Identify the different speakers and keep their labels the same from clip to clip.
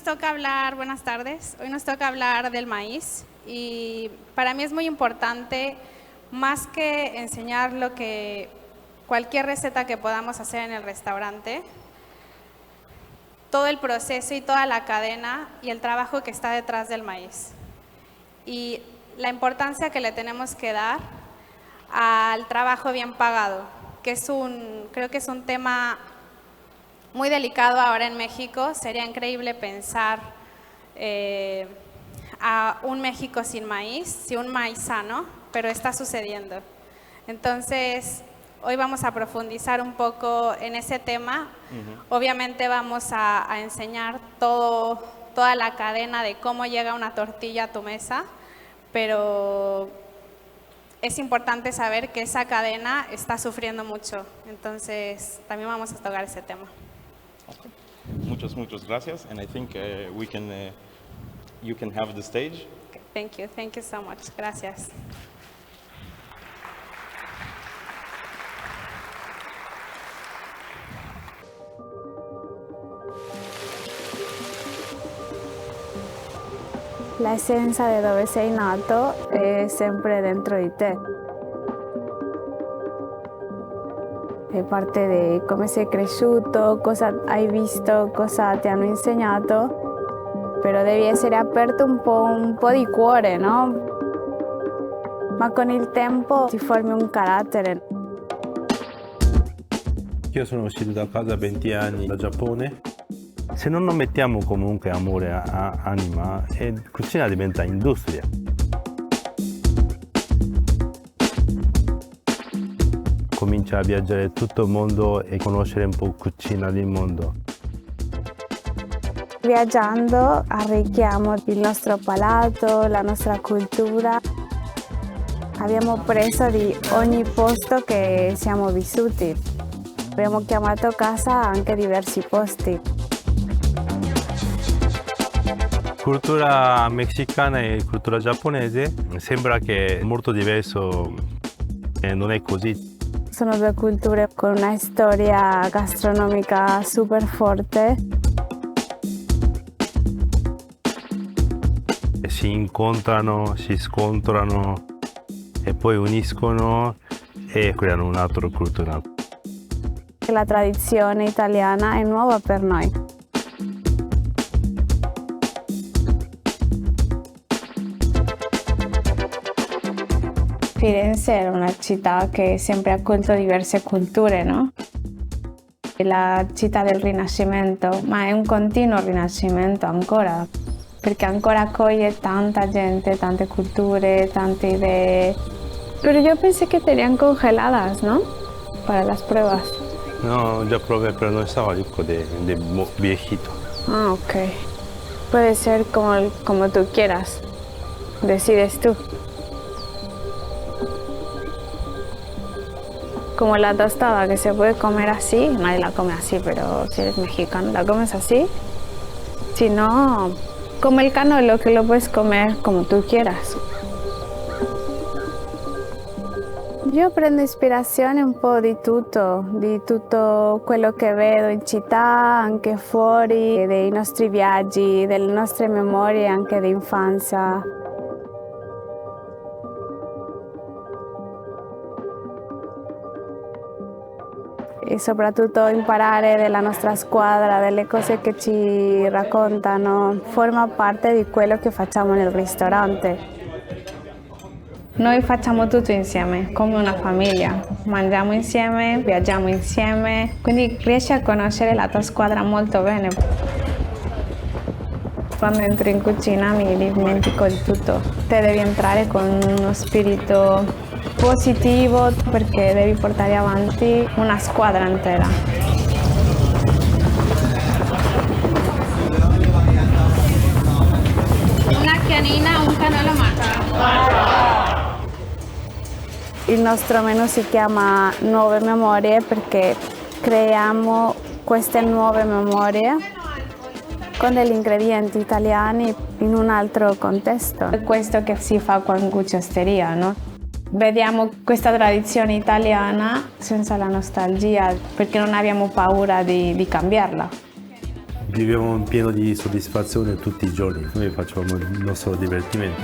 Speaker 1: toca hablar, buenas tardes, hoy nos toca hablar del maíz y para mí es muy importante, más que enseñar cualquier receta que podamos hacer en el restaurante, todo el proceso y toda la cadena y el trabajo que está detrás del maíz y la importancia que le tenemos que dar al trabajo bien pagado, que creo que es un tema muy delicado ahora en México. Sería increíble pensar a un México sin maíz, sin un maíz sano, pero está sucediendo. Entonces, hoy vamos a profundizar un poco en ese tema. Obviamente vamos a enseñar toda la cadena de cómo llega una tortilla a tu mesa, pero es importante saber que esa cadena está sufriendo mucho. Entonces, también vamos a tocar ese tema.
Speaker 2: Okay. Muchas gracias, and I think you can have the stage.
Speaker 1: Okay, thank you so much. Gracias.
Speaker 3: La essenza di dove sei nato è sempre dentro di te. È parte di come sei cresciuto, cosa hai visto, cosa ti hanno insegnato, però devi essere aperto un po' di cuore, no? Ma con il tempo ti formi un carattere.
Speaker 4: Io sono uscito da casa a 20 anni da Giappone. Se non mettiamo comunque amore a anima, cucina diventa industria. Comincia a viaggiare tutto il mondo e conoscere un po' cucina del mondo.
Speaker 3: Viaggiando arricchiamo il nostro palato, la nostra cultura. Abbiamo preso di ogni posto che siamo vissuti. Abbiamo chiamato casa anche diversi posti.
Speaker 4: Cultura messicana e cultura giapponese sembra che è molto diverso e non è così.
Speaker 3: Sono due culture con una storia gastronomica super forte.
Speaker 4: Si incontrano, si scontrano e poi uniscono e creano un'altra cultura.
Speaker 3: La tradizione italiana è nuova per noi. Firenze è una città che sempre ha accolto diverse culture, no? È la città del Rinascimento, ma è un continuo rinascimento ancora, perché ancora accoglie tanta gente, tante culture, tante idee. Pero yo pensé que tenían congeladas, ¿no? Para las pruebas.
Speaker 4: No, ya probé, pero no estaba rico de viejito.
Speaker 3: Ah, ok. Puede ser como tú quieras. Decides tú. Como la tostada, que se puede comer así, nadie la come así, pero si eres mexicano la comes así. Si no, como el canolo, que lo puedes comer como tú quieras. Io prendo ispirazione un po' di tutto quello che vedo in città, anche fuori, dei nostri viaggi, delle nostre memorie anche di infanzia. E soprattutto imparare della nostra squadra, delle cose che ci raccontano, forma parte di quello che facciamo nel ristorante. Noi facciamo tutto insieme, come una famiglia. Mangiamo insieme, viaggiamo insieme, quindi riesci a conoscere la tua squadra molto bene. Quando entro in cucina mi dimentico di tutto. Te devi entrare con uno spirito positivo perché devi portare avanti una squadra intera.
Speaker 1: Una chianina, un canolo matto.
Speaker 3: Il nostro menù si chiama Nuove Memorie perché creiamo queste nuove memorie con degli ingredienti italiani in un altro contesto. È questo che si fa con Gucci Osteria, no? Vediamo questa tradizione italiana senza la nostalgia perché non abbiamo paura di cambiarla.
Speaker 4: Viviamo pieno di soddisfazione tutti i giorni, noi facciamo il nostro divertimento.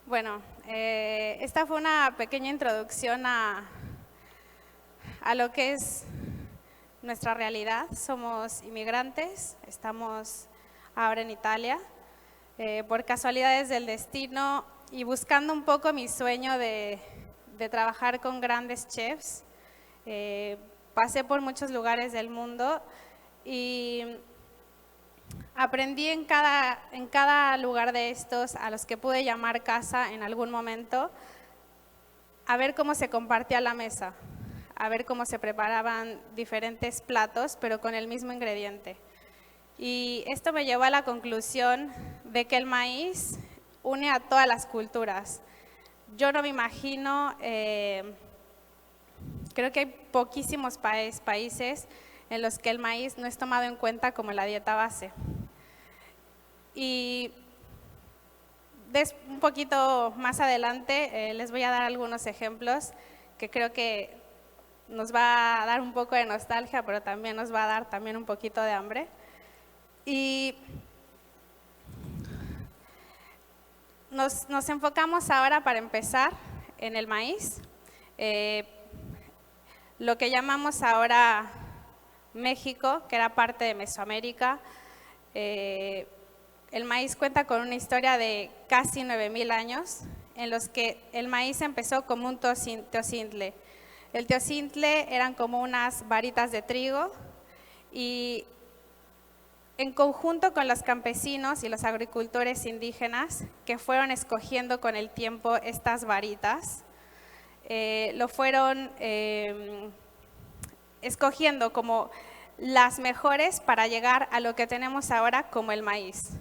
Speaker 1: Bueno, esta fue una pequeña introducción a lo que es nuestra realidad. Somos inmigrantes, estamos ahora en Italia. Por casualidades del destino y buscando un poco mi sueño de trabajar con grandes chefs, pasé por muchos lugares del mundo y aprendí en cada lugar de estos, a los que pude llamar casa en algún momento, a ver cómo se compartía la mesa, a ver cómo se preparaban diferentes platos, pero con el mismo ingrediente. Y esto me llevó a la conclusión de que el maíz une a todas las culturas. Yo no me imagino, creo que hay poquísimos países en los que el maíz no es tomado en cuenta como la dieta base. Y un poquito más adelante les voy a dar algunos ejemplos que creo que nos va a dar un poco de nostalgia, pero también nos va a dar también un poquito de hambre. Y nos enfocamos ahora, para empezar, en el maíz. Lo que llamamos ahora México, que era parte de Mesoamérica. El maíz cuenta con una historia de casi 9,000 años, en los que el maíz empezó como un teocintle. El teocintle eran como unas varitas de trigo y en conjunto con los campesinos y los agricultores indígenas que fueron escogiendo con el tiempo estas varitas, lo fueron escogiendo como las mejores para llegar a lo que tenemos ahora como el maíz.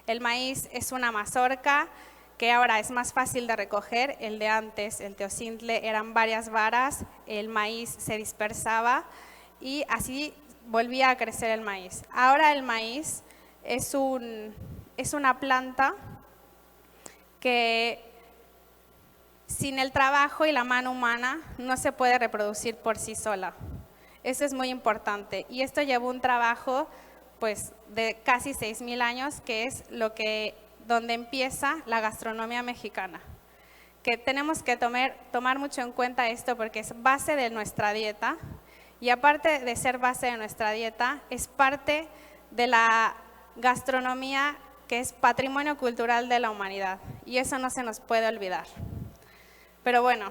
Speaker 1: El maíz es una mazorca que ahora es más fácil de recoger. El de antes, el teocintle, eran varias varas, el maíz se dispersaba y así volvía a crecer el maíz. Ahora el maíz es una planta que sin el trabajo y la mano humana no se puede reproducir por sí sola. Eso es muy importante y esto llevó un trabajo pues, de casi 6,000 años, que es donde empieza la gastronomía mexicana. Que tenemos que tomar mucho en cuenta esto porque es base de nuestra dieta. Y aparte de ser base de nuestra dieta, es parte de la gastronomía que es patrimonio cultural de la humanidad. Y eso no se nos puede olvidar. Pero bueno,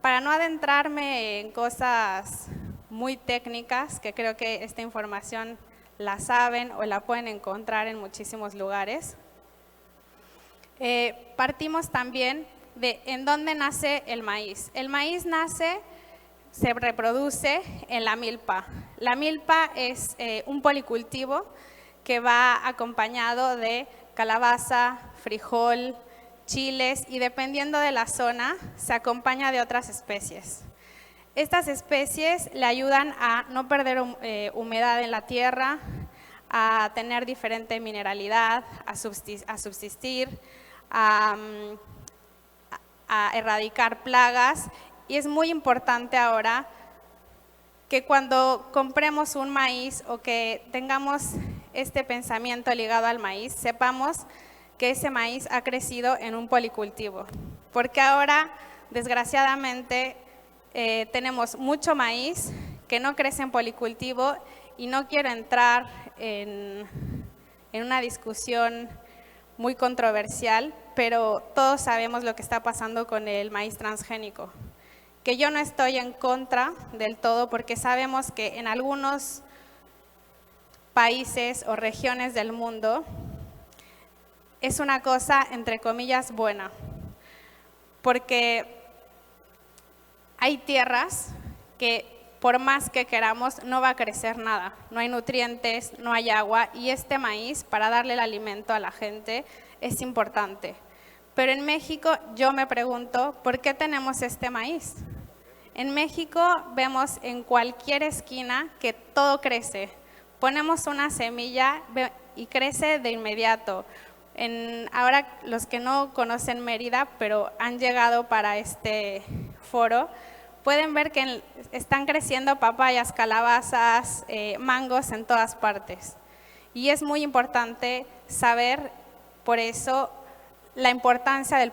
Speaker 1: para no adentrarme en cosas muy técnicas, que creo que esta información la saben o la pueden encontrar en muchísimos lugares, partimos también de en dónde nace el maíz. El maíz se reproduce en la milpa. La milpa es un policultivo que va acompañado de calabaza, frijol, chiles y dependiendo de la zona se acompaña de otras especies. Estas especies le ayudan a no perder humedad en la tierra, a tener diferente mineralidad, a subsistir, a erradicar plagas. Y es muy importante ahora que cuando compremos un maíz o que tengamos este pensamiento ligado al maíz, sepamos que ese maíz ha crecido en un policultivo. Porque ahora, desgraciadamente, tenemos mucho maíz que no crece en policultivo y no quiero entrar en una discusión muy controversial, pero todos sabemos lo que está pasando con el maíz transgénico. Que yo no estoy en contra del todo porque sabemos que en algunos países o regiones del mundo es una cosa, entre comillas, buena. Porque hay tierras que por más que queramos no va a crecer nada. No hay nutrientes, no hay agua y este maíz para darle el alimento a la gente es importante. Pero en México yo me pregunto, ¿por qué tenemos este maíz? En México vemos en cualquier esquina que todo crece. Ponemos una semilla y crece de inmediato. Ahora los que no conocen Mérida, pero han llegado para este foro, pueden ver que están creciendo papayas, calabazas, mangos en todas partes. Y es muy importante saber, por eso, la importancia del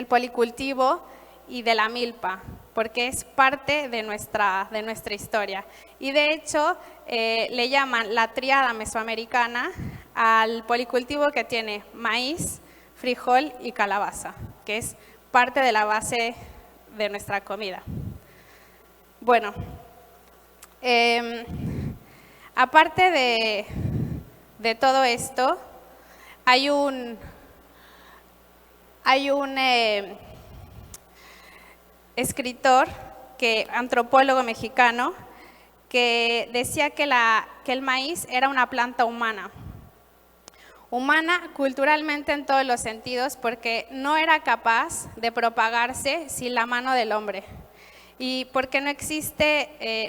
Speaker 1: policultivo y de la milpa, porque es parte de nuestra historia. Y de hecho, le llaman la tríada mesoamericana al policultivo que tiene maíz, frijol y calabaza, que es parte de la base de nuestra comida. Bueno, aparte de todo esto, hay un escritor, antropólogo mexicano, que decía que el maíz era una planta humana. Humana culturalmente en todos los sentidos, porque no era capaz de propagarse sin la mano del hombre. Y porque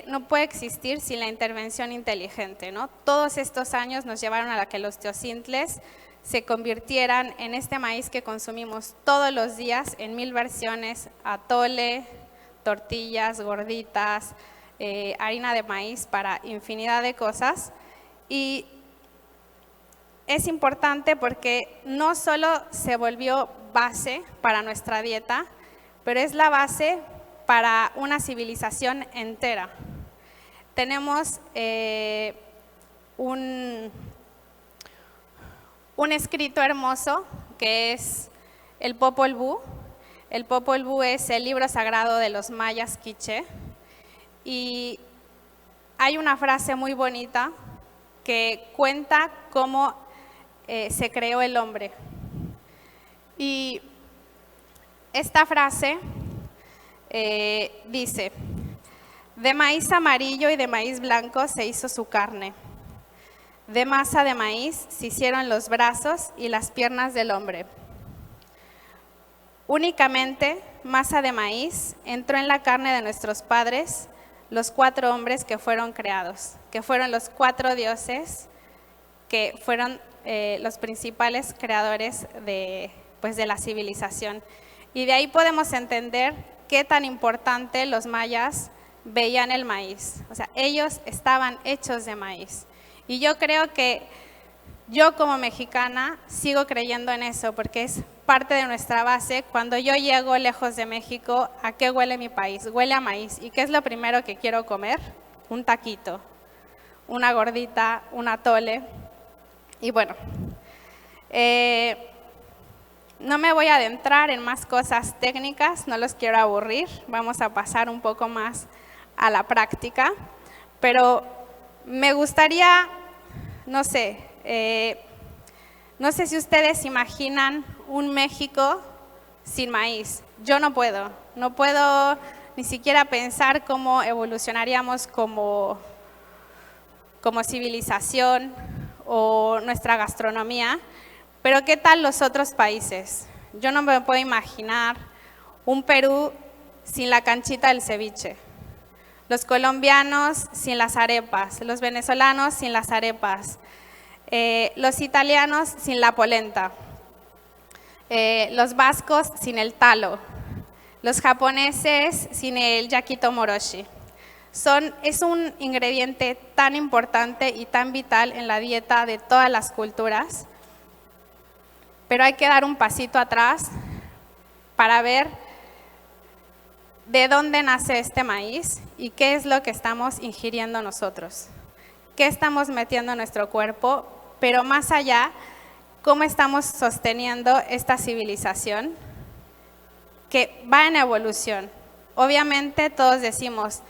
Speaker 1: no puede existir sin la intervención inteligente, ¿no? Todos estos años nos llevaron a que los teocintles se convirtieran en este maíz que consumimos todos los días en 1000 versiones: atole, tortillas, gorditas, harina de maíz, para infinidad de cosas. Y es importante porque no solo se volvió base para nuestra dieta, pero es la base para una civilización entera. Tenemos un escrito hermoso que es el Popol Vuh. El Popol Vuh es el libro sagrado de los mayas quiché, y hay una frase muy bonita que cuenta cómo se creó el hombre. Y esta frase dice: de maíz amarillo y de maíz blanco se hizo su carne. De masa de maíz se hicieron los brazos y las piernas del hombre. Únicamente masa de maíz entró en la carne de nuestros padres, los 4 hombres que fueron creados, que fueron los 4 dioses, que fueron los principales creadores de la civilización. Y de ahí podemos entender qué tan importante los mayas veían el maíz. O sea, ellos estaban hechos de maíz. Y yo creo que yo como mexicana sigo creyendo en eso, porque es parte de nuestra base. Cuando yo llego lejos de México, ¿a qué huele mi país? Huele a maíz. ¿Y qué es lo primero que quiero comer? Un taquito, una gordita, un atole. Y bueno, no me voy a adentrar en más cosas técnicas, no los quiero aburrir. Vamos a pasar un poco más a la práctica, pero me gustaría, no sé si ustedes imaginan un México sin maíz. Yo no puedo ni siquiera pensar cómo evolucionaríamos como civilización o nuestra gastronomía, pero ¿qué tal los otros países? Yo no me puedo imaginar un Perú sin la canchita del ceviche, los colombianos sin las arepas, los venezolanos sin las arepas, los italianos sin la polenta, los vascos sin el talo, los japoneses sin el yakitomoroshi. Es un ingrediente tan importante y tan vital en la dieta de todas las culturas, pero hay que dar un pasito atrás para ver de dónde nace este maíz y qué es lo que estamos ingiriendo nosotros, qué estamos metiendo en nuestro cuerpo, pero más allá, cómo estamos sosteniendo esta civilización que va en evolución. Obviamente todos decimos,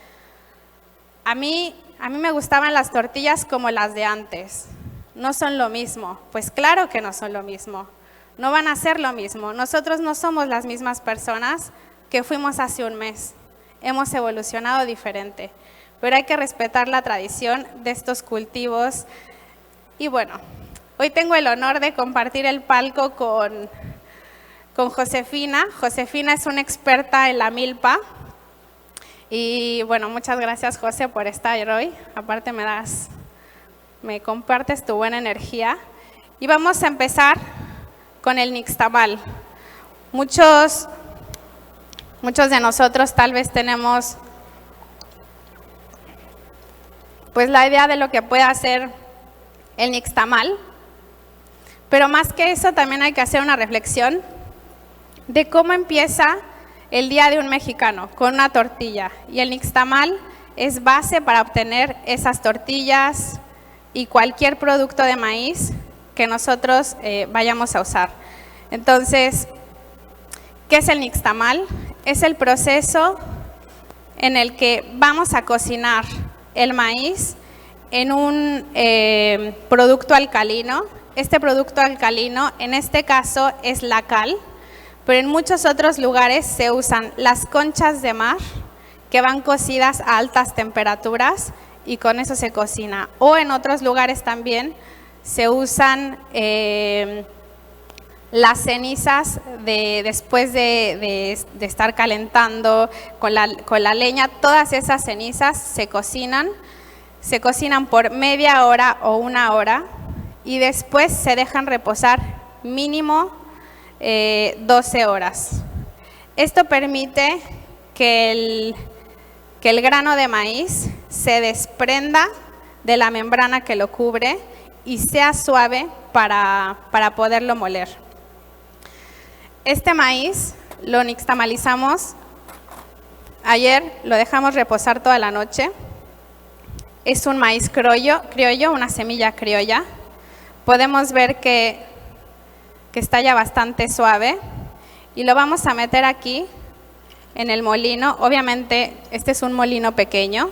Speaker 1: a mí me gustaban las tortillas como las de antes, no son lo mismo. Pues claro que no son lo mismo, no van a ser lo mismo. Nosotros no somos las mismas personas que fuimos hace un mes, hemos evolucionado diferente, pero hay que respetar la tradición de estos cultivos. Y bueno, hoy tengo el honor de compartir el palco con Josefina. Josefina es una experta en la milpa. Y bueno, muchas gracias, José, por estar hoy. Aparte me compartes tu buena energía. Y vamos a empezar con el nixtamal. Muchos de nosotros tal vez tenemos pues la idea de lo que puede hacer el nixtamal, pero más que eso también hay que hacer una reflexión de cómo empieza el día de un mexicano, con una tortilla. Y el nixtamal es base para obtener esas tortillas y cualquier producto de maíz que nosotros vayamos a usar. Entonces, ¿qué es el nixtamal? Es el proceso en el que vamos a cocinar el maíz en un producto alcalino. Este producto alcalino, en este caso, es la cal, pero en muchos otros lugares se usan las conchas de mar que van cocidas a altas temperaturas y con eso se cocina. O en otros lugares también se usan las cenizas después de estar calentando con la leña. Todas esas cenizas se cocinan por media hora o una hora y después se dejan reposar mínimo 12 horas. Esto permite que el grano de maíz se desprenda de la membrana que lo cubre y sea suave para poderlo moler. Este maíz lo nixtamalizamos ayer, lo dejamos reposar toda la noche. Es un maíz criollo, una semilla criolla. Podemos ver que está ya bastante suave y lo vamos a meter aquí en el molino. Obviamente este es un molino pequeño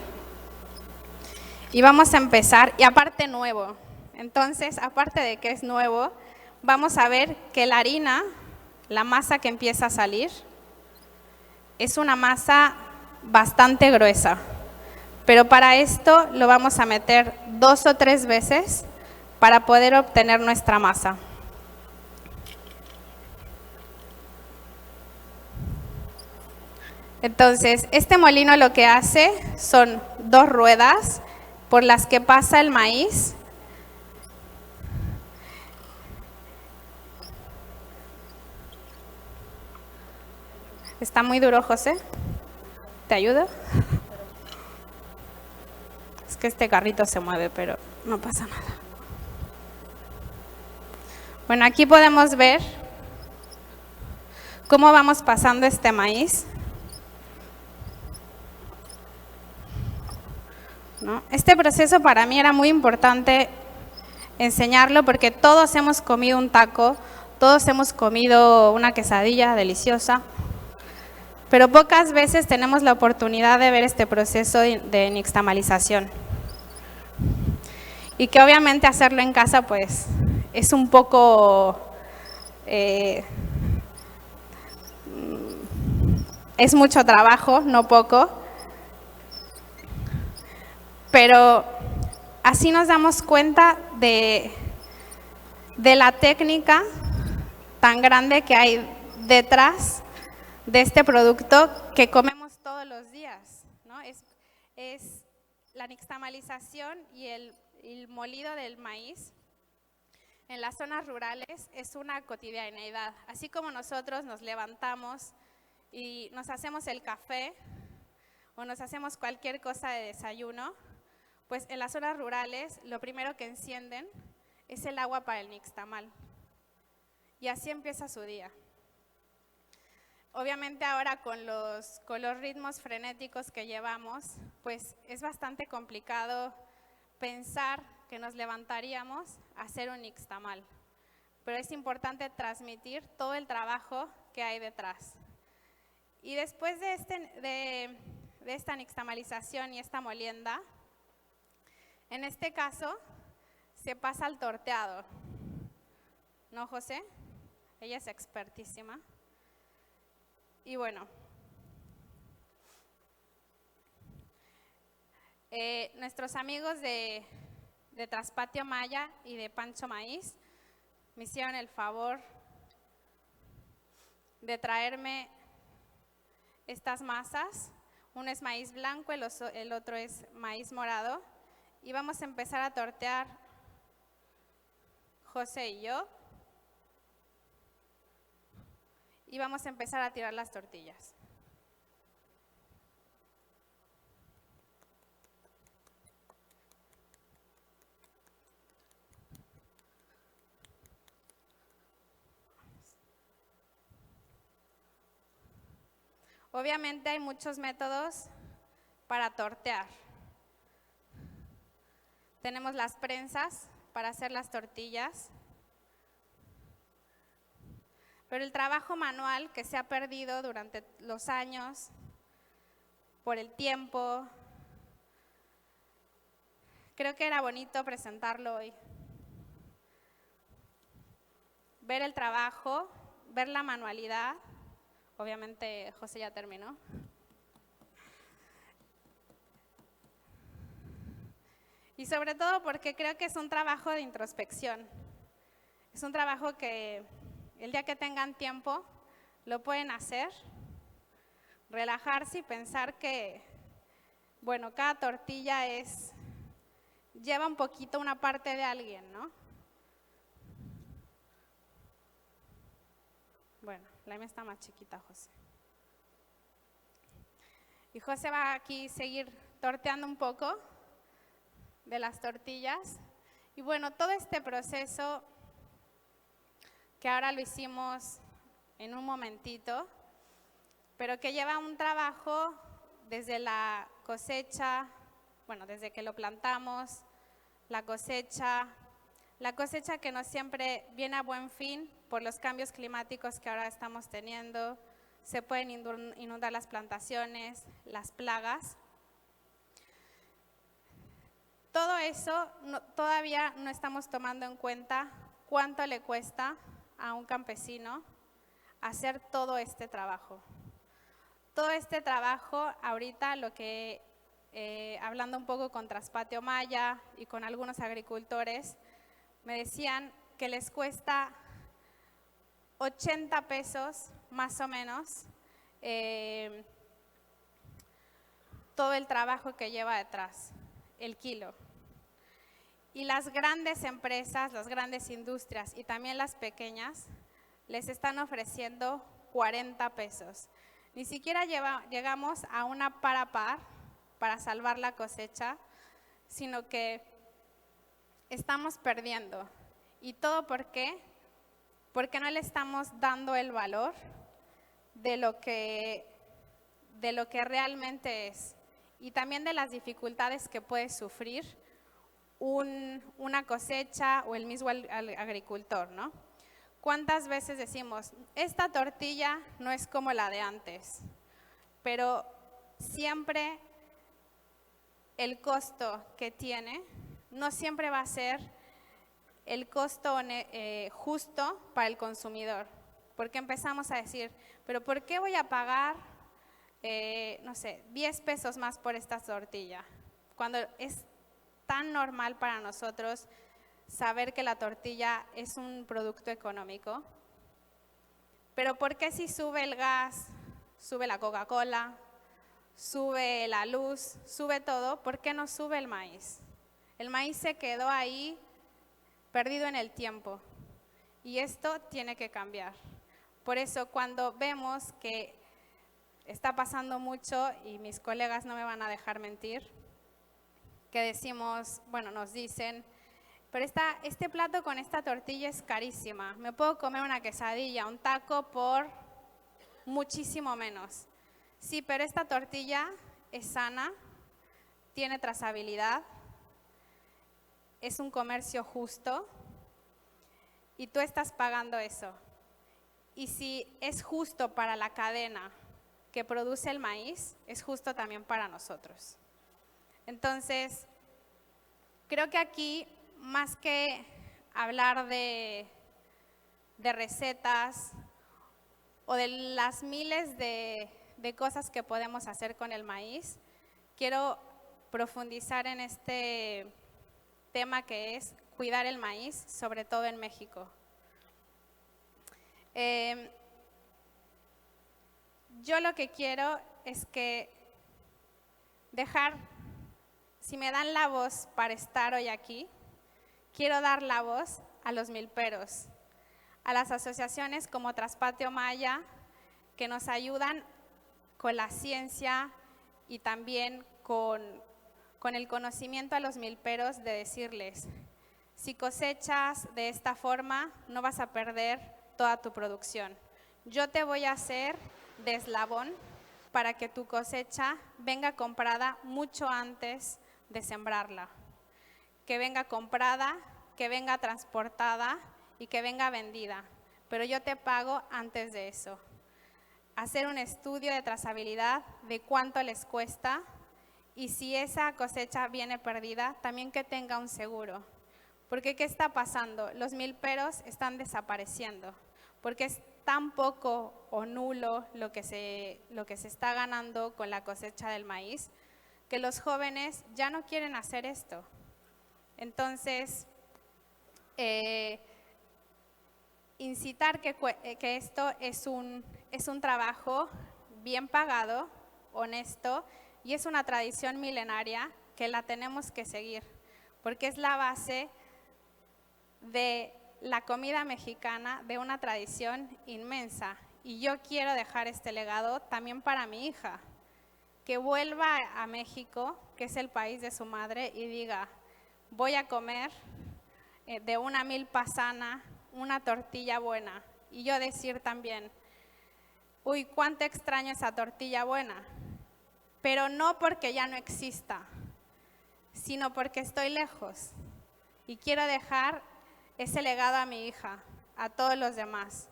Speaker 1: y vamos a empezar, y aparte nuevo. Entonces, aparte de que es nuevo, vamos a ver que la harina, la masa que empieza a salir, es una masa bastante gruesa, pero para esto lo vamos a meter 2 o 3 veces para poder obtener nuestra masa. Entonces, este molino lo que hace son 2 ruedas por las que pasa el maíz. Está muy duro, José. ¿Te ayudo? Es que este carrito se mueve, pero no pasa nada. Bueno, aquí podemos ver cómo vamos pasando este maíz. ¿No? Este proceso para mí era muy importante enseñarlo porque todos hemos comido un taco, todos hemos comido una quesadilla deliciosa, pero pocas veces tenemos la oportunidad de ver este proceso de nixtamalización. Y que obviamente hacerlo en casa pues es un poco, es mucho trabajo, no poco. Pero así nos damos cuenta de la técnica tan grande que hay detrás de este producto que comemos todos los días, ¿no? Es la nixtamalización y el molido del maíz en las zonas rurales es una cotidianeidad. Así como nosotros nos levantamos y nos hacemos el café o nos hacemos cualquier cosa de desayuno, pues en las zonas rurales lo primero que encienden es el agua para el nixtamal. Y así empieza su día. Obviamente ahora con los ritmos frenéticos que llevamos, pues es bastante complicado pensar que nos levantaríamos a hacer un nixtamal. Pero es importante transmitir todo el trabajo que hay detrás. Y después de esta nixtamalización y esta molienda, en este caso, se pasa al torteado. ¿No, José? Ella es expertísima. Y bueno, nuestros amigos de Traspatio Maya y de Pancho Maíz me hicieron el favor de traerme estas masas. Uno es maíz blanco, el otro es maíz morado. Y vamos a empezar a tortear. José y yo, y vamos a empezar a tirar las tortillas. Obviamente hay muchos métodos para tortear. Tenemos las prensas para hacer las tortillas, pero el trabajo manual que se ha perdido durante los años, por el tiempo, creo que era bonito presentarlo hoy. Ver el trabajo, ver la manualidad. Obviamente José ya terminó. Y sobre todo porque creo que es un trabajo de introspección. Es un trabajo que el día que tengan tiempo lo pueden hacer, relajarse y pensar que, bueno, cada tortilla lleva un poquito una parte de alguien, ¿no? Bueno, la mía está más chiquita, José. Y José va aquí a seguir torteando un poco de las tortillas. Y bueno, todo este proceso que ahora lo hicimos en un momentito, pero que lleva un trabajo desde la cosecha, bueno, desde que lo plantamos, la cosecha que no siempre viene a buen fin por los cambios climáticos que ahora estamos teniendo, se pueden inundar las plantaciones, las plagas. Todo eso todavía no estamos tomando en cuenta cuánto le cuesta a un campesino hacer todo este trabajo. Todo este trabajo, ahorita lo que, hablando un poco con Traspatio Maya y con algunos agricultores, me decían que les cuesta 80 pesos más o menos todo el trabajo que lleva detrás, el kilo. Y las grandes empresas, las grandes industrias y también las pequeñas les están ofreciendo 40 pesos. Ni siquiera llegamos a una par a par para salvar la cosecha, sino que estamos perdiendo. ¿Y todo por qué? Porque no le estamos dando el valor de lo que realmente es y también de las dificultades que puede sufrir una cosecha o el mismo agricultor, ¿no? ¿Cuántas veces decimos, esta tortilla no es como la de antes? Pero siempre el costo que tiene no siempre va a ser el costo justo para el consumidor. Porque empezamos a decir, pero ¿por qué voy a pagar, no sé, 10 pesos más por esta tortilla? Cuando es tan normal para nosotros saber que la tortilla es un producto económico. Pero ¿por qué si sube el gas, sube la Coca-Cola, sube la luz, sube todo? ¿Por qué no sube el maíz? El maíz se quedó ahí perdido en el tiempo y esto tiene que cambiar. Por eso cuando vemos que está pasando mucho, y mis colegas no me van a dejar mentir, que decimos, bueno, nos dicen, pero este plato con esta tortilla es carísima, me puedo comer una quesadilla, un taco por muchísimo menos. Sí, pero esta tortilla es sana, tiene trazabilidad, es un comercio justo y tú estás pagando eso. Y si es justo para la cadena que produce el maíz, es justo también para nosotros. Entonces, creo que aquí, más que hablar de recetas o de las miles de cosas que podemos hacer con el maíz, quiero profundizar en este tema que es cuidar el maíz, sobre todo en México. Yo lo que quiero es si me dan la voz para estar hoy aquí, quiero dar la voz a los milperos, a las asociaciones como Traspatio Maya, que nos ayudan con la ciencia y también con el conocimiento a los milperos de decirles, si cosechas de esta forma, no vas a perder toda tu producción. Yo te voy a hacer de eslabón para que tu cosecha venga comprada mucho antes de sembrarla. Que venga comprada, que venga transportada y que venga vendida. Pero yo te pago antes de eso. Hacer un estudio de trazabilidad de cuánto les cuesta y si esa cosecha viene perdida, también que tenga un seguro. Porque ¿qué está pasando? Los milperos están desapareciendo, porque es tan poco o nulo lo que se está ganando con la cosecha del maíz, que los jóvenes ya no quieren hacer esto. Entonces, incitar que esto es un trabajo bien pagado, honesto, y es una tradición milenaria que la tenemos que seguir, porque es la base de la comida mexicana, de una tradición inmensa. Y yo quiero dejar este legado también para mi hija, que vuelva a México, que es el país de su madre, y diga, voy a comer de una milpa sana, una tortilla buena. Y yo decir también, uy, cuánto extraño esa tortilla buena, pero no porque ya no exista, sino porque estoy lejos y quiero dejar ese legado a mi hija, a todos los demás.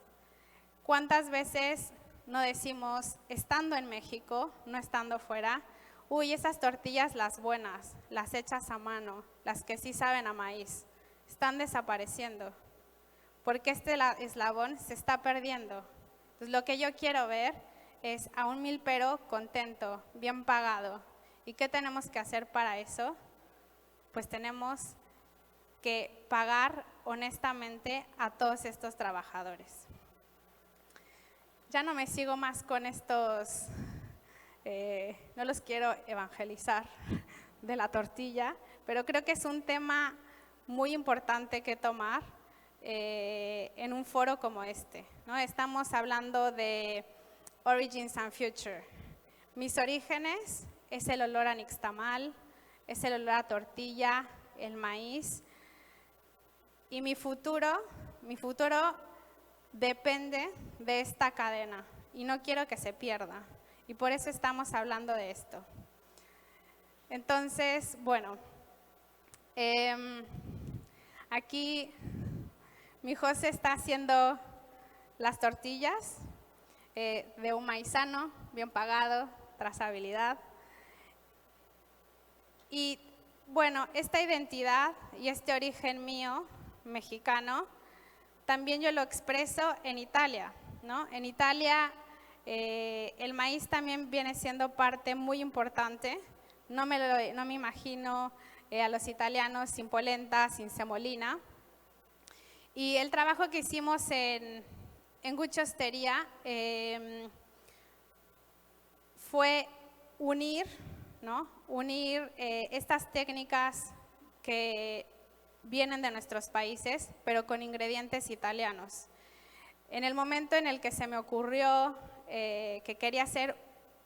Speaker 1: ¿Cuántas veces no decimos, estando en México, no estando fuera, uy, esas tortillas las buenas, las hechas a mano, las que sí saben a maíz, están desapareciendo, porque este eslabón se está perdiendo? Entonces, lo que yo quiero ver es a un milpero contento, bien pagado. ¿Y qué tenemos que hacer para eso? Pues tenemos que pagar honestamente a todos estos trabajadores. Ya no me sigo más con estos, no los quiero evangelizar de la tortilla, pero creo que es un tema muy importante que tomar en un foro como este, ¿no? Estamos hablando de Origins and Future. Mis orígenes es el olor a nixtamal, es el olor a tortilla, el maíz. Y mi futuro depende de esta cadena y no quiero que se pierda. Y por eso estamos hablando de esto. Entonces, bueno, aquí mi José está haciendo las tortillas de un maíz sano, bien pagado, trazabilidad. Y bueno, esta identidad y este origen mío, mexicano, también yo lo expreso en Italia, ¿no? En Italia el maíz también viene siendo parte muy importante. No me imagino a los italianos sin polenta, sin semolina. Y el trabajo que hicimos en Gucci Osteria fue unir, ¿no? Unir estas técnicas que vienen de nuestros países, pero con ingredientes italianos. En el momento en el que se me ocurrió que quería hacer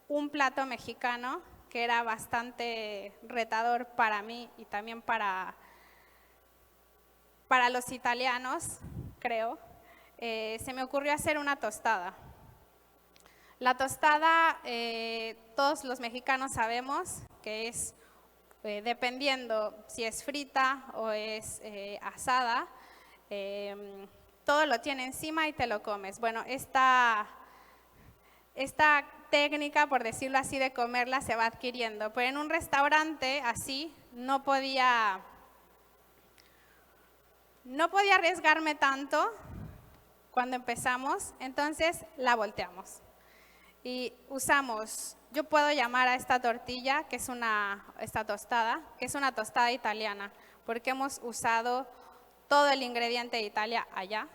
Speaker 1: un plato mexicano, que era bastante retador para mí y también para los italianos, creo, se me ocurrió hacer una tostada. La tostada, todos los mexicanos sabemos que es, dependiendo si es frita o es asada, todo lo tiene encima y te lo comes. Bueno, esta técnica, por decirlo así, de comerla se va adquiriendo, pero en un restaurante así no podía arriesgarme tanto cuando empezamos, entonces la volteamos. Y usamos, yo puedo llamar a esta tortilla, que es esta tostada, que es una tostada italiana, porque hemos usado todo el ingrediente de Italia allá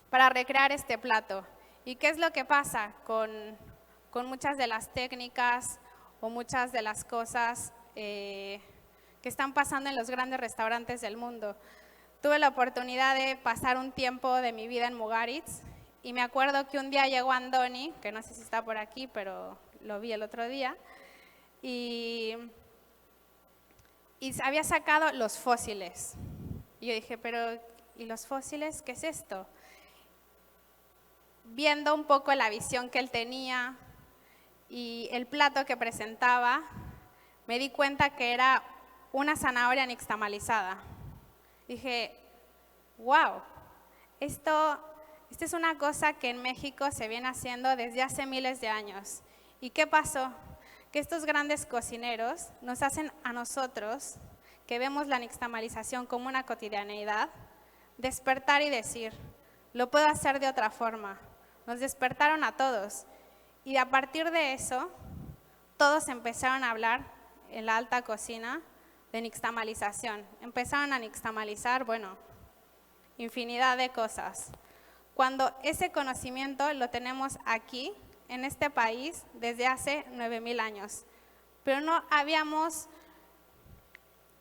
Speaker 1: para recrear este plato. ¿Y qué es lo que pasa con muchas de las técnicas o muchas de las cosas que que están pasando en los grandes restaurantes del mundo. Tuve la oportunidad de pasar un tiempo de mi vida en Mugaritz y me acuerdo que un día llegó Andoni, que no sé si está por aquí, pero lo vi el otro día, y había sacado los fósiles. Y yo dije, pero ¿y los fósiles? ¿Qué es esto? Viendo un poco la visión que él tenía y el plato que presentaba, me di cuenta que era una zanahoria nixtamalizada. Dije, wow, esto es una cosa que en México se viene haciendo desde hace miles de años. ¿Y qué pasó? Que estos grandes cocineros nos hacen a nosotros, que vemos la nixtamalización como una cotidianeidad, despertar y decir, lo puedo hacer de otra forma. Nos despertaron a todos. Y a partir de eso, todos empezaron a hablar en la alta cocina de nixtamalización. Empezaron a nixtamalizar, bueno, infinidad de cosas. Cuando ese conocimiento lo tenemos aquí, en este país, desde hace 9,000 años. Pero no habíamos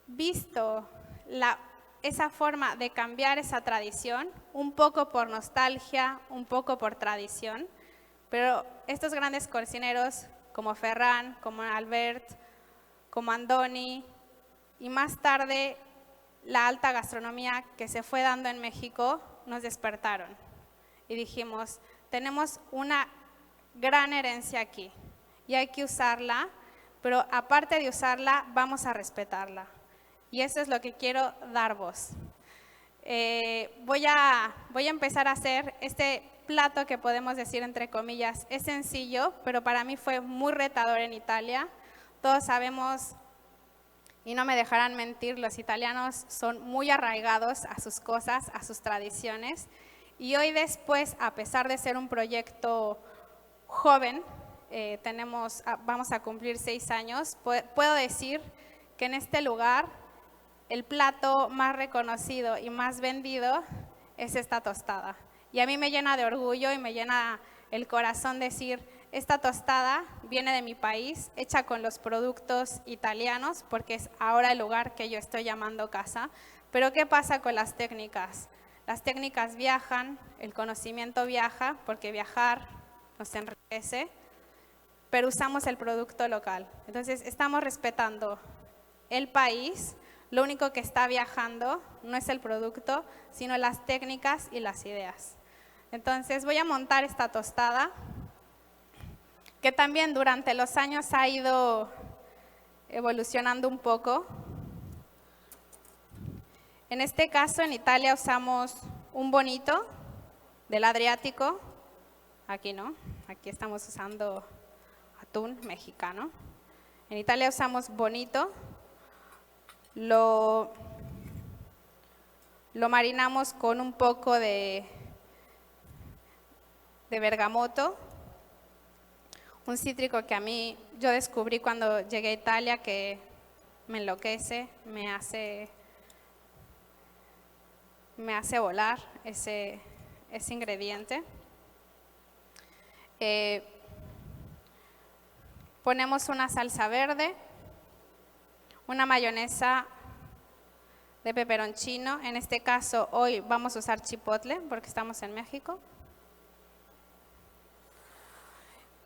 Speaker 1: visto esa forma de cambiar esa tradición, un poco por nostalgia, un poco por tradición, pero estos grandes cocineros como Ferran, como Albert, como Andoni, y más tarde la alta gastronomía que se fue dando en México, nos despertaron. Y dijimos, tenemos una gran herencia aquí y hay que usarla, pero aparte de usarla, vamos a respetarla. Y eso es lo que quiero dar voz. Voy a empezar a hacer este plato que podemos decir entre comillas, es sencillo, pero para mí fue muy retador en Italia. Todos sabemos, y no me dejarán mentir, los italianos son muy arraigados a sus cosas, a sus tradiciones. Y hoy después, a pesar de ser un proyecto joven, vamos a cumplir 6 años, puedo decir que en este lugar el plato más reconocido y más vendido es esta tostada. Y a mí me llena de orgullo y me llena el corazón decir, esta tostada viene de mi país, hecha con los productos italianos, porque es ahora el lugar que yo estoy llamando casa. Pero ¿qué pasa con las técnicas? Las técnicas viajan, el conocimiento viaja, porque viajar nos enriquece, pero usamos el producto local. Entonces, estamos respetando el país. Lo único que está viajando no es el producto, sino las técnicas y las ideas. Entonces, voy a montar esta tostada, que también durante los años ha ido evolucionando un poco. En este caso, en Italia usamos un bonito del Adriático. Aquí no, aquí estamos usando atún mexicano. En Italia usamos bonito. Lo marinamos con un poco de bergamoto, un cítrico que a mí, yo descubrí cuando llegué a Italia que me enloquece, me hace volar ese ingrediente. Ponemos una salsa verde, una mayonesa de peperoncino. En este caso, hoy vamos a usar chipotle porque estamos en México.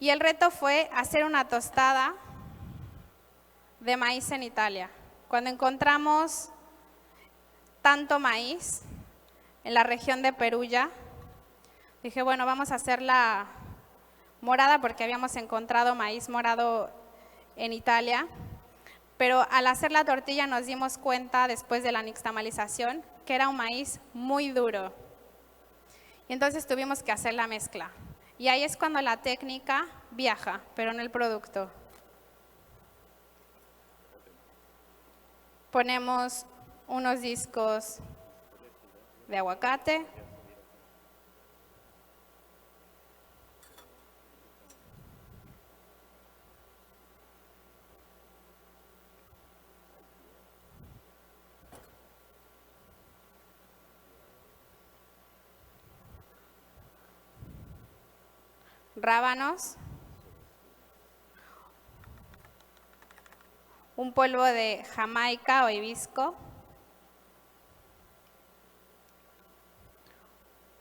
Speaker 1: Y el reto fue hacer una tostada de maíz en Italia. Cuando encontramos tanto maíz en la región de Perugia, dije, bueno, vamos a hacerla morada porque habíamos encontrado maíz morado en Italia. Pero al hacer la tortilla nos dimos cuenta, después de la nixtamalización, que era un maíz muy duro. Y entonces tuvimos que hacer la mezcla. Y ahí es cuando la técnica viaja, pero en el producto. Ponemos unos discos de aguacate. Rábanos, un polvo de Jamaica o hibisco,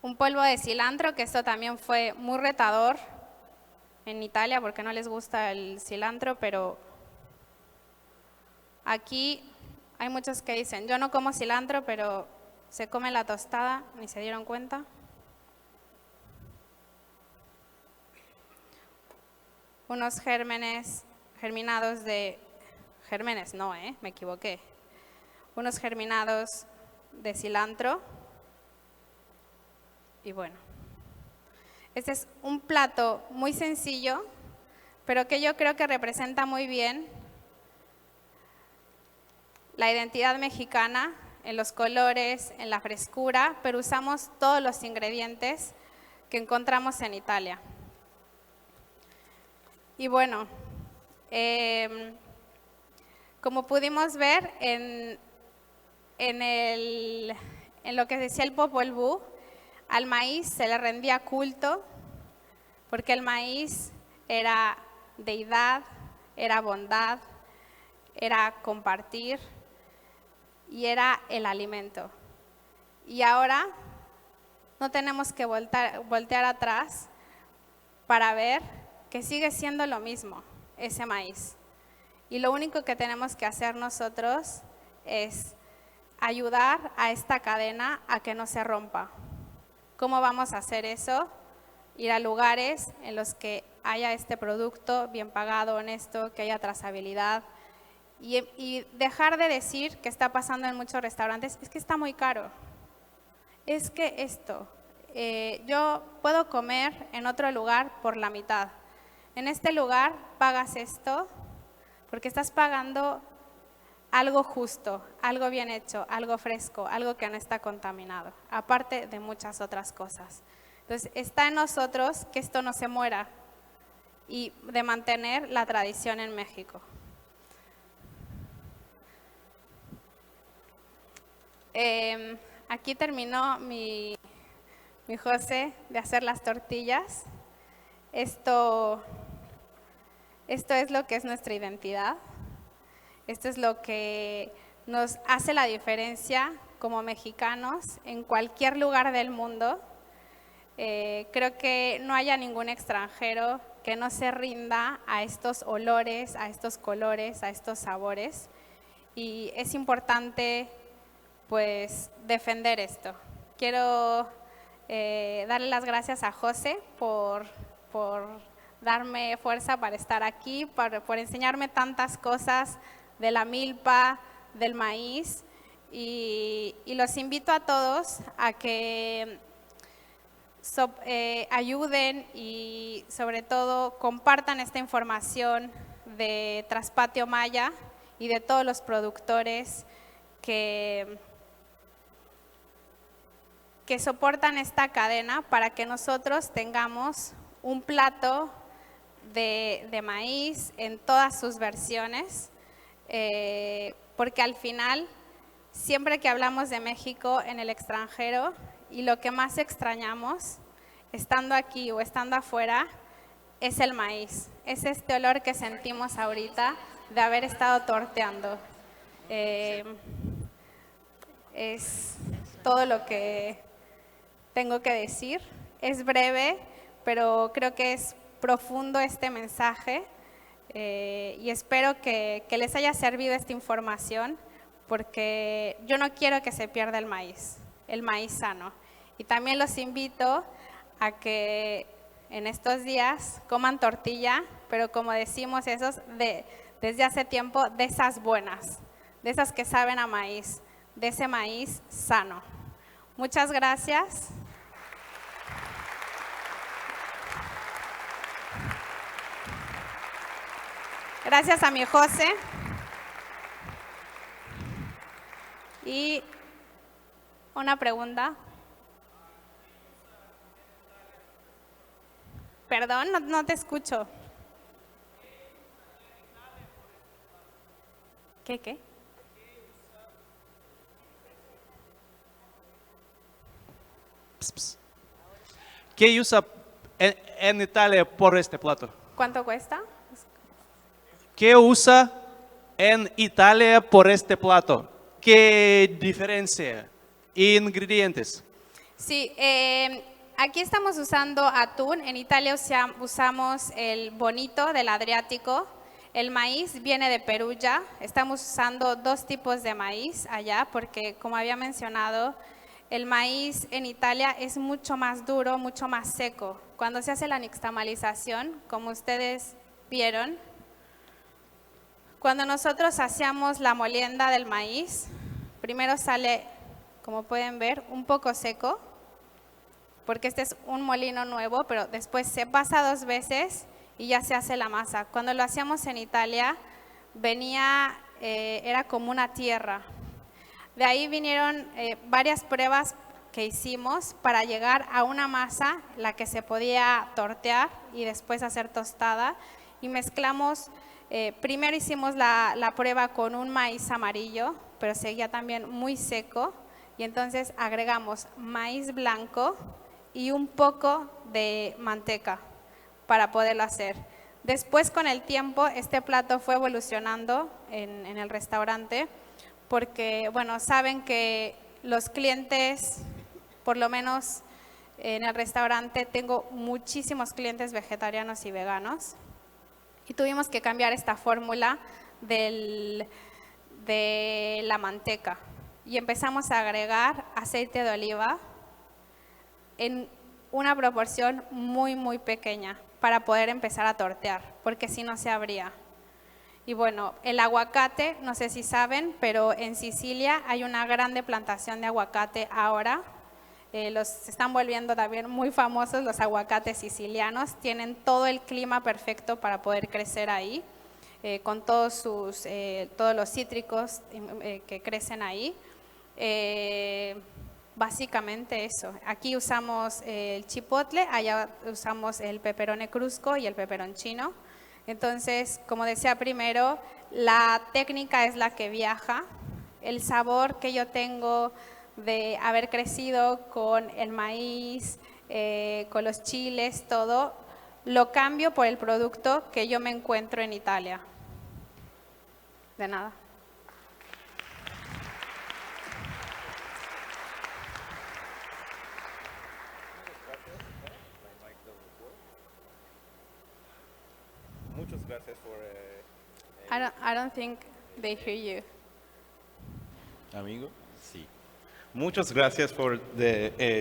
Speaker 1: un polvo de cilantro, que esto también fue muy retador en Italia porque no les gusta el cilantro, pero aquí hay muchos que dicen, yo no como cilantro, pero se come la tostada, ni se dieron cuenta. Unos germinados de, gérmenes no, me equivoqué. Unos germinados de cilantro. Y bueno, este es un plato muy sencillo, pero que yo creo que representa muy bien la identidad mexicana en los colores, en la frescura, pero usamos todos los ingredientes que encontramos en Italia. Y bueno, como pudimos ver en lo que decía el Popol Vuh, al maíz se le rendía culto, porque el maíz era deidad, era bondad, era compartir y era el alimento. Y ahora no tenemos que voltear atrás para ver que sigue siendo lo mismo, ese maíz. Y lo único que tenemos que hacer nosotros es ayudar a esta cadena a que no se rompa. ¿Cómo vamos a hacer eso? Ir a lugares en los que haya este producto bien pagado, honesto, que haya trazabilidad y dejar de decir que está pasando en muchos restaurantes, es que está muy caro. Es que esto, yo puedo comer en otro lugar por la mitad. En este lugar pagas esto porque estás pagando algo justo, algo bien hecho, algo fresco, algo que no está contaminado, aparte de muchas otras cosas. Entonces, está en nosotros que esto no se muera y de mantener la tradición en México. Aquí terminó mi José de hacer las tortillas. Esto es lo que es nuestra identidad. Esto es lo que nos hace la diferencia como mexicanos en cualquier lugar del mundo. Creo que no haya ningún extranjero que no se rinda a estos olores, a estos colores, a estos sabores. Y es importante, pues, defender esto. Quiero darle las gracias a José por darme fuerza para estar aquí, por enseñarme tantas cosas de la milpa, del maíz, y los invito a todos a que ayuden y sobre todo compartan esta información de Traspatio Maya y de todos los productores que soportan esta cadena para que nosotros tengamos un plato de maíz en todas sus versiones, porque al final, siempre que hablamos de México en el extranjero, y lo que más extrañamos, estando aquí o estando afuera, es el maíz. Es este olor que sentimos ahorita de haber estado torteando. Es todo lo que tengo que decir. Es breve, pero creo que es profundo este mensaje y espero que les haya servido esta información, porque yo no quiero que se pierda el maíz sano. Y también los invito a que en estos días coman tortilla, pero como decimos desde hace tiempo, de esas buenas, de esas que saben a maíz, de ese maíz sano. Muchas gracias. Gracias a mi José. Y una pregunta. Perdón, no te escucho. ¿Qué?
Speaker 5: ¿Qué usa en Italia por este plato?
Speaker 1: ¿Cuánto cuesta?
Speaker 5: ¿Qué usa en Italia por este plato. ¿Qué diferencia? Ingredientes.
Speaker 1: Sí, aquí estamos usando atún. En Italia usamos el bonito del Adriático. El maíz viene de Perugia. Estamos usando 2 tipos de maíz allá porque, como había mencionado, el maíz en Italia es mucho más duro, mucho más seco. Cuando se hace la nixtamalización, como ustedes vieron, cuando nosotros hacíamos la molienda del maíz, primero sale, como pueden ver, un poco seco, porque este es un molino nuevo, pero después se pasa 2 veces y ya se hace la masa. Cuando lo hacíamos en Italia, era como una tierra. De ahí vinieron varias pruebas que hicimos para llegar a una masa, la que se podía tortear y después hacer tostada. Y mezclamos, primero hicimos la prueba con un maíz amarillo, pero seguía también muy seco. Y entonces agregamos maíz blanco y un poco de manteca para poderlo hacer. Después, con el tiempo, este plato fue evolucionando en el restaurante porque, bueno, saben que los clientes, por lo menos en el restaurante, tengo muchísimos clientes vegetarianos y veganos y tuvimos que cambiar esta fórmula de la manteca y empezamos a agregar aceite de oliva en una proporción muy, muy pequeña para poder empezar a tortear, porque si no se abría. Y bueno, el aguacate, no sé si saben, pero en Sicilia hay una grande plantación de aguacate ahora. Se están volviendo también muy famosos los aguacates sicilianos. Tienen todo el clima perfecto para poder crecer ahí, con todos los cítricos que crecen ahí. Básicamente eso. Aquí usamos el chipotle, allá usamos el pepperone crusco y el peperoncino. Entonces, como decía primero, la técnica es la que viaja. El sabor que yo tengo de haber crecido con el maíz, con los chiles, todo, lo cambio por el producto que yo me encuentro en Italia. De nada.
Speaker 2: Muchas gracias por...
Speaker 1: I don't think they hear you.
Speaker 2: Amigo, sí. Muchas gracias for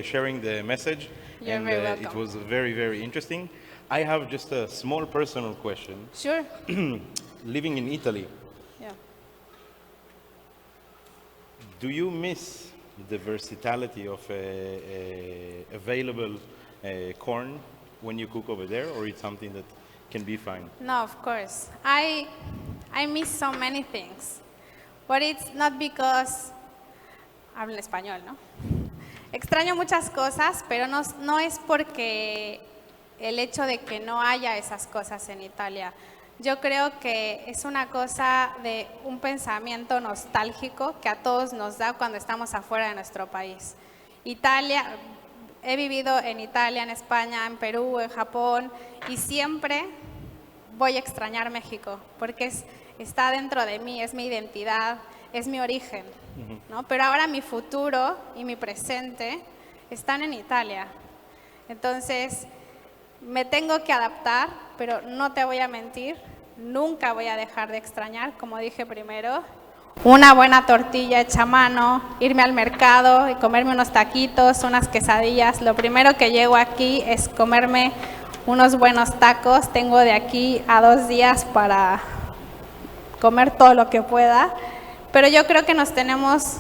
Speaker 2: sharing the message.
Speaker 1: You're
Speaker 2: and
Speaker 1: very
Speaker 2: it
Speaker 1: welcome.
Speaker 2: was very, very interesting. I have just a small personal question.
Speaker 1: Sure.
Speaker 2: Living in Italy,
Speaker 1: Yeah.
Speaker 2: do you miss the versatility of available corn when you cook over there, or it's something that can be fine?
Speaker 1: No, of course. I miss so many things, but it's not because hablo español, ¿no? Extraño muchas cosas, pero no es porque el hecho de que no haya esas cosas en Italia. Yo creo que es una cosa de un pensamiento nostálgico que a todos nos da cuando estamos afuera de nuestro país. Italia, he vivido en Italia, en España, en Perú, en Japón, y siempre voy a extrañar México, porque está dentro de mí, es mi identidad, es mi origen, ¿no? Pero ahora mi futuro y mi presente están en Italia. Entonces, me tengo que adaptar, pero no te voy a mentir, nunca voy a dejar de extrañar, como dije primero, una buena tortilla hecha a mano, irme al mercado y comerme unos taquitos, unas quesadillas. Lo primero que llego aquí es comerme unos buenos tacos. Tengo de aquí a 2 días para comer todo lo que pueda, pero yo creo que nos tenemos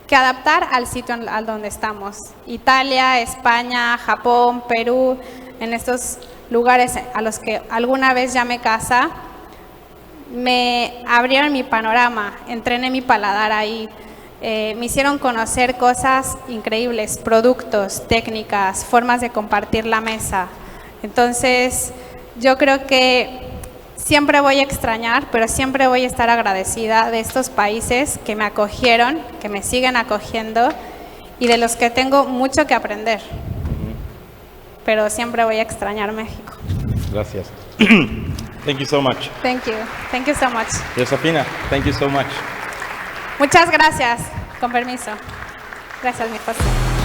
Speaker 1: que adaptar al sitio al donde estamos. Italia, España, Japón, Perú, en estos lugares a los que alguna vez llamé casa, me abrieron mi panorama, entrené mi paladar ahí, me hicieron conocer cosas increíbles, productos, técnicas, formas de compartir la mesa. Entonces, yo creo que siempre voy a extrañar, pero siempre voy a estar agradecida de estos países que me acogieron, que me siguen acogiendo y de los que tengo mucho que aprender. Pero siempre voy a extrañar México.
Speaker 2: Gracias. Thank you so much.
Speaker 1: Thank you. Thank you so much.
Speaker 2: Josefina, thank you so much.
Speaker 1: Muchas gracias. Con permiso. Gracias, mi José.